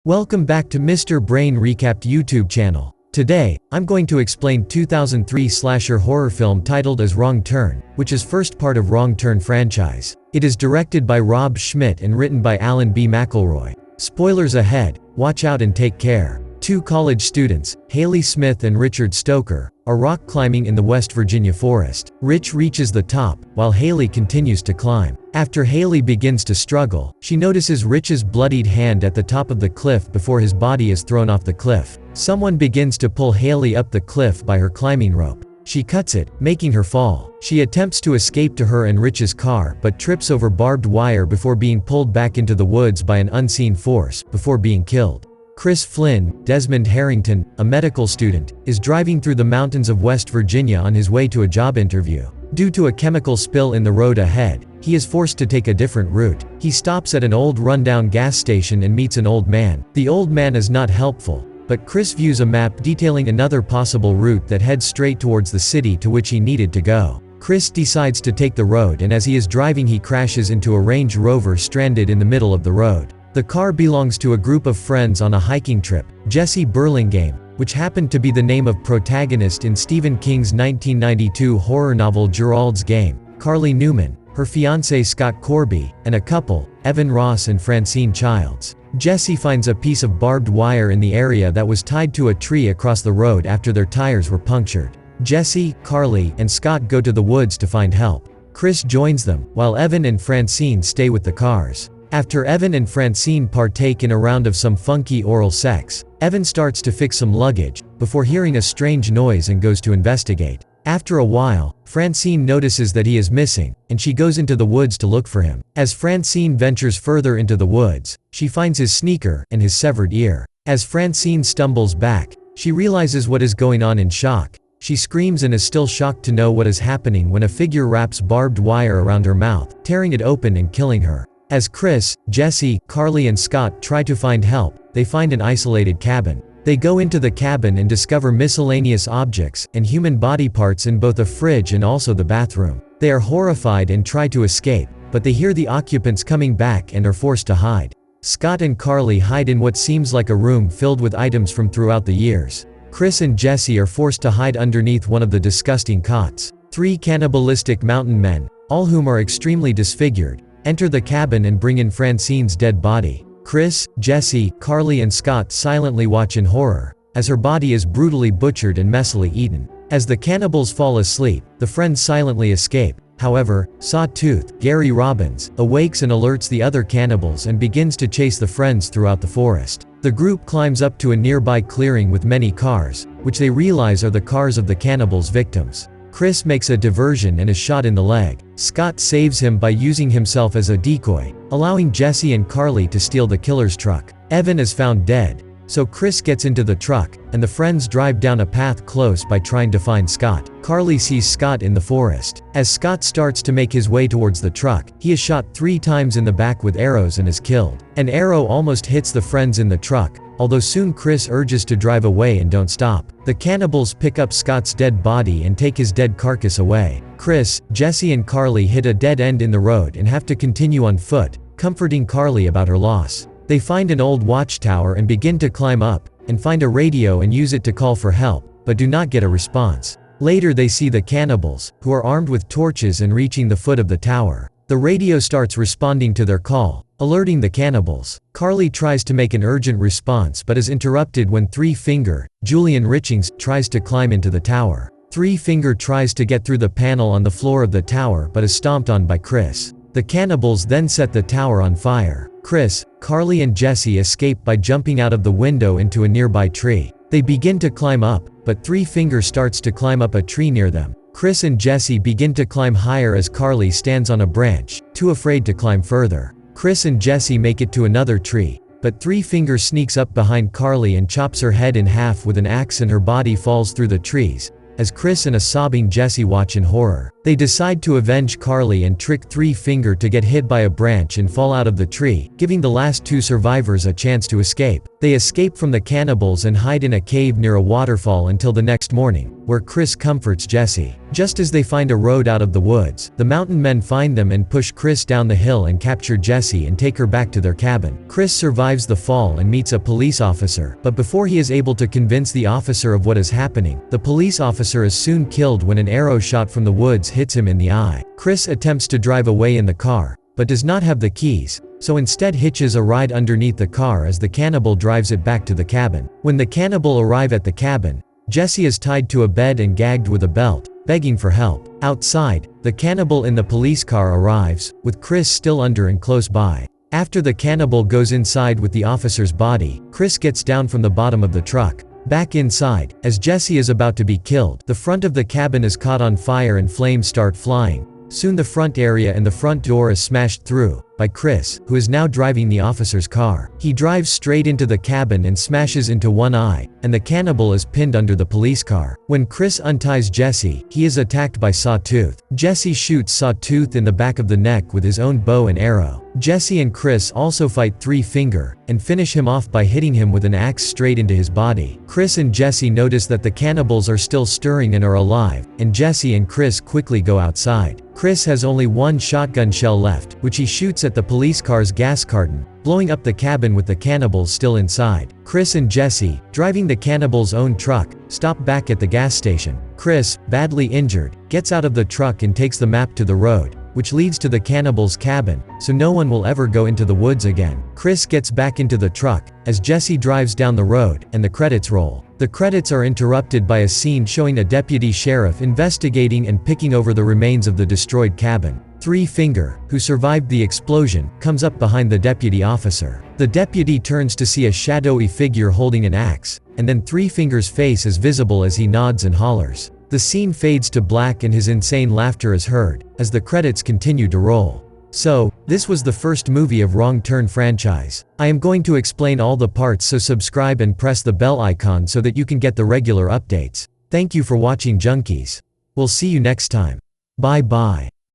Welcome back to Mr. Brain Recapped YouTube channel. Today, I'm going to explain 2003 slasher horror film titled as Wrong Turn, which is first part of Wrong Turn franchise. It is directed by Rob Schmidt and written by Alan B. McElroy. Spoilers ahead, watch out and take care. Two college students, Haley Smith and Richard Stoker, are rock climbing in the West Virginia forest. Rich reaches the top, while Haley continues to climb. After Haley begins to struggle, she notices Rich's bloodied hand at the top of the cliff before his body is thrown off the cliff. Someone begins to pull Haley up the cliff by her climbing rope. She cuts it, making her fall. She attempts to escape to her and Rich's car but trips over barbed wire before being pulled back into the woods by an unseen force, before being killed. Chris Flynn, Desmond Harrington, a medical student, is driving through the mountains of West Virginia on his way to a job interview. Due to a chemical spill in the road ahead, he is forced to take a different route. He stops at an old rundown gas station and meets an old man. The old man is not helpful, but Chris views a map detailing another possible route that heads straight towards the city to which he needed to go. Chris decides to take the road, and as he is driving he crashes into a Range Rover stranded in the middle of the road. The car belongs to a group of friends on a hiking trip. Jesse Burlingame, which happened to be the name of protagonist in Stephen King's 1992 horror novel Gerald's Game, Carly Newman, her fiancé Scott Corby, and a couple, Evan Ross and Francine Childs. Jesse finds a piece of barbed wire in the area that was tied to a tree across the road after their tires were punctured. Jesse, Carly, and Scott go to the woods to find help. Chris joins them, while Evan and Francine stay with the cars. After Evan and Francine partake in a round of some funky oral sex, Evan starts to fix some luggage, before hearing a strange noise and goes to investigate. After a while, Francine notices that he is missing, and she goes into the woods to look for him. As Francine ventures further into the woods, she finds his sneaker and his severed ear. As Francine stumbles back, she realizes what is going on in shock. She screams and is still shocked to know what is happening when a figure wraps barbed wire around her mouth, tearing it open and killing her. As Chris, Jesse, Carly and Scott try to find help, they find an isolated cabin. They go into the cabin and discover miscellaneous objects and human body parts in both a fridge and also the bathroom. They are horrified and try to escape, but they hear the occupants coming back and are forced to hide. Scott and Carly hide in what seems like a room filled with items from throughout the years. Chris and Jesse are forced to hide underneath one of the disgusting cots. Three cannibalistic mountain men, all whom are extremely disfigured, enter the cabin and bring in Francine's dead body. Chris, Jesse, Carly and Scott silently watch in horror, as her body is brutally butchered and messily eaten. As the cannibals fall asleep, the friends silently escape. However, Sawtooth, Gary Robbins, awakes and alerts the other cannibals and begins to chase the friends throughout the forest. The group climbs up to a nearby clearing with many cars, which they realize are the cars of the cannibals' victims. Chris makes a diversion and is shot in the leg. Scott saves him by using himself as a decoy, allowing Jesse and Carly to steal the killer's truck. Evan is found dead, so Chris gets into the truck, and the friends drive down a path close by trying to find Scott. Carly sees Scott in the forest. As Scott starts to make his way towards the truck, he is shot 3 times in the back with arrows and is killed. An arrow almost hits the friends in the truck, although soon Chris urges to drive away and don't stop. The cannibals pick up Scott's dead body and take his dead carcass away. Chris, Jesse and Carly hit a dead end in the road and have to continue on foot, comforting Carly about her loss. They find an old watchtower and begin to climb up, and find a radio and use it to call for help, but do not get a response. Later they see the cannibals, who are armed with torches and reaching the foot of the tower. The radio starts responding to their call, alerting the cannibals. Carly tries to make an urgent response but is interrupted when Three Finger, Julian Richings, tries to climb into the tower. Three Finger tries to get through the panel on the floor of the tower but is stomped on by Chris. The cannibals then set the tower on fire. Chris, Carly and Jesse escape by jumping out of the window into a nearby tree. They begin to climb up, but Three Finger starts to climb up a tree near them. Chris and Jesse begin to climb higher as Carly stands on a branch, too afraid to climb further. Chris and Jesse make it to another tree, but Three Finger sneaks up behind Carly and chops her head in half with an axe and her body falls through the trees, as Chris and a sobbing Jesse watch in horror. They decide to avenge Carly and trick Three Finger to get hit by a branch and fall out of the tree, giving the last two survivors a chance to escape. They escape from the cannibals and hide in a cave near a waterfall until the next morning, where Chris comforts Jesse. Just as they find a road out of the woods, the mountain men find them and push Chris down the hill and capture Jesse and take her back to their cabin. Chris survives the fall and meets a police officer, but before he is able to convince the officer of what is happening, the police officer is soon killed when an arrow shot from the woods hits him in the eye. Chris attempts to drive away in the car, but does not have the keys, so instead hitches a ride underneath the car as the cannibal drives it back to the cabin. When the cannibal arrive at the cabin, Jesse is tied to a bed and gagged with a belt, begging for help. Outside, the cannibal in the police car arrives, with Chris still under and close by. After the cannibal goes inside with the officer's body, Chris gets down from the bottom of the truck. Back inside, as Jesse is about to be killed, the front of the cabin is caught on fire and flames start flying. Soon the front area and the front door is smashed through by Chris, who is now driving the officer's car. He drives straight into the cabin and smashes into one eye, and the cannibal is pinned under the police car. When Chris unties Jesse, he is attacked by Sawtooth. Jesse shoots Sawtooth in the back of the neck with his own bow and arrow. Jesse and Chris also fight Three Finger, and finish him off by hitting him with an axe straight into his body. Chris and Jesse notice that the cannibals are still stirring and are alive, and Jesse and Chris quickly go outside. Chris has only one shotgun shell left, which he shoots at the police car's gas carton, blowing up the cabin with the cannibals still inside. Chris and Jesse, driving the cannibals' own truck, stop back at the gas station. Chris, badly injured, gets out of the truck and takes the map to the road, which leads to the cannibals' cabin, so no one will ever go into the woods again. Chris gets back into the truck, as Jesse drives down the road, and the credits roll. The credits are interrupted by a scene showing a deputy sheriff investigating and picking over the remains of the destroyed cabin. Three Finger, who survived the explosion, comes up behind the deputy officer. The deputy turns to see a shadowy figure holding an axe, and then Three Finger's face is visible as he nods and hollers. The scene fades to black and his insane laughter is heard, as the credits continue to roll. So, this was the first movie of Wrong Turn franchise. I am going to explain all the parts, so subscribe and press the bell icon so that you can get the regular updates. Thank you for watching, junkies. We'll see you next time. Bye bye.